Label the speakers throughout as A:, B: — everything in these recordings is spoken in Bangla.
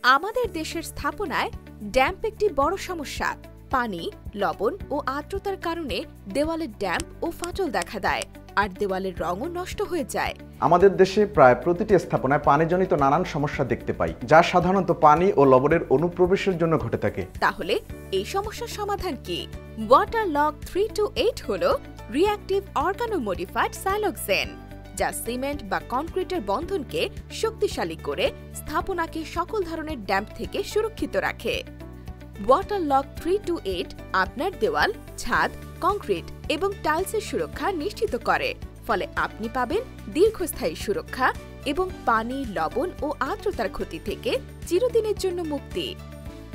A: আমাদের দেশের স্থাপনায় ড্যাম্প একটি বড় সমস্যা। পানি, লবণ ও আর্দ্রতার কারণে দেওয়ালের ড্যাম্প ও ফাটল দেখা দেয়, আর দেওয়ালের রঙও নষ্ট হয়ে যায়।
B: আমাদের দেশে প্রায় প্রতিটি স্থাপনায় পানিজনিত নানান সমস্যা দেখতে পাই, যা সাধারণত পানি ও লবণের অনুপ্রবেশের জন্য ঘটে থাকে।
A: তাহলে এই সমস্যার সমাধান কি? ওয়াটারলক 328 হলো রিঅ্যাক্টিভ অর্গানো-মডিফাইড সাইলোক্সেন, যা সিমেন্ট বা কনক্রিটের বন্ধনকে শক্তিশালী করে স্থাপনাকে সকল ধরনের ড্যাম্প থেকে সুরক্ষিত রাখে। ওয়াটারলক 328 আপনার দেওয়াল, ছাদ, কংক্রিট এবং টাইলসের সুরক্ষা নিশ্চিত করে, ফলে আপনি পাবেন দীর্ঘস্থায়ী সুরক্ষা এবং পানি, লবণ ও আর্দ্রতার ক্ষতি থেকে চিরদিনের জন্য মুক্তি।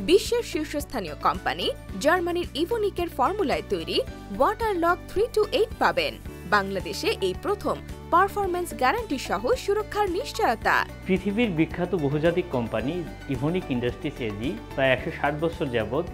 A: বিশ্বের শীর্ষস্থানীয় কোম্পানি জার্মানির ইভোনিকের ফর্মুলায় তৈরি ওয়াটারলক 328 পাবেন। বাংলাদেশে এই প্রথম পারফরম্যান্স গ্যারান্টি সহ সুরক্ষার নিশ্চয়তা।
C: পৃথিবীর বিখ্যাত বহুজাতিক কোম্পানি ইভোনিক ইন্ডাস্ট্রিজ এজি প্রায় 160 বছর যাবৎ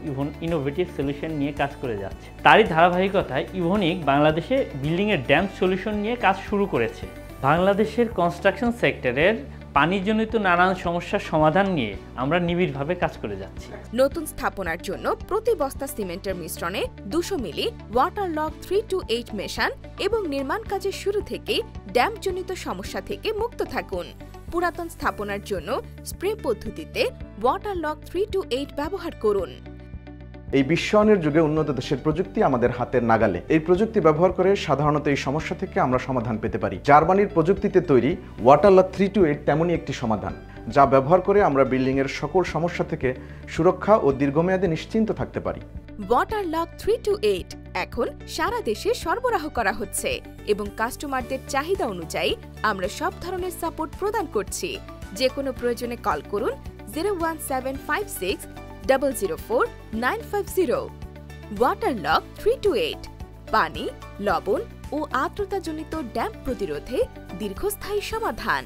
C: ইনোভেটিভ সলিউশন নিয়ে কাজ করে যাচ্ছে। তারই ধারাবাহিকতায় ইভোনিক বাংলাদেশে বিল্ডিংয়ের ড্যাম্প সলিউশন নিয়ে কাজ শুরু করেছে। বাংলাদেশের কনস্ট্রাকশন সেক্টরের পানিজনিত নানান সমস্যার সমাধান নিয়ে আমরা নিবিড়ভাবে কাজ করে যাচ্ছি।
A: নতুন স্থাপনার জন্য প্রতি বস্তা সিমেন্টের মিশ্রণে 200 মিলি ওয়াটারলক 328 মেশান এবং নির্মাণ কাজের শুরু থেকেই ড্যাম্পজনিত সমস্যা থেকে মুক্ত থাকুন। পুরাতন স্থাপনার জন্য স্প্রে পদ্ধতিতে ওয়াটারলক 328 ব্যবহার করুন।
B: এই বিশ্বায়নের যুগে উন্নত দেশের প্রযুক্তি আমাদের হাতের নাগালে। এই প্রযুক্তি ব্যবহার করে সাধারণত এই সমস্যা থেকে আমরা সমাধান পেতে পারি। জার্মানির প্রযুক্তিতে তৈরি ওয়াটারলক 328 তেমনই একটি সমাধান, যা ব্যবহার করে আমরা বিল্ডিংয়ের সকল সমস্যা থেকে সুরক্ষা ও দীর্ঘমেয়াদে নিশ্চিন্ত থাকতে পারি।
A: ওয়াটারলক 328 এখন সারা দেশে সরবরাহ করা হচ্ছে এবং কাস্টমারদের চাহিদা অনুযায়ী আমরা সব ধরনের সাপোর্ট প্রদান করছি। যে কোনো প্রয়োজনে কল করুন 01756 004 950। ওয়াটারলক 328 পানি, লবণ ও আর্দ্রতাজনিত ড্যাম্প প্রতিরোধে দীর্ঘস্থায়ী সমাধান।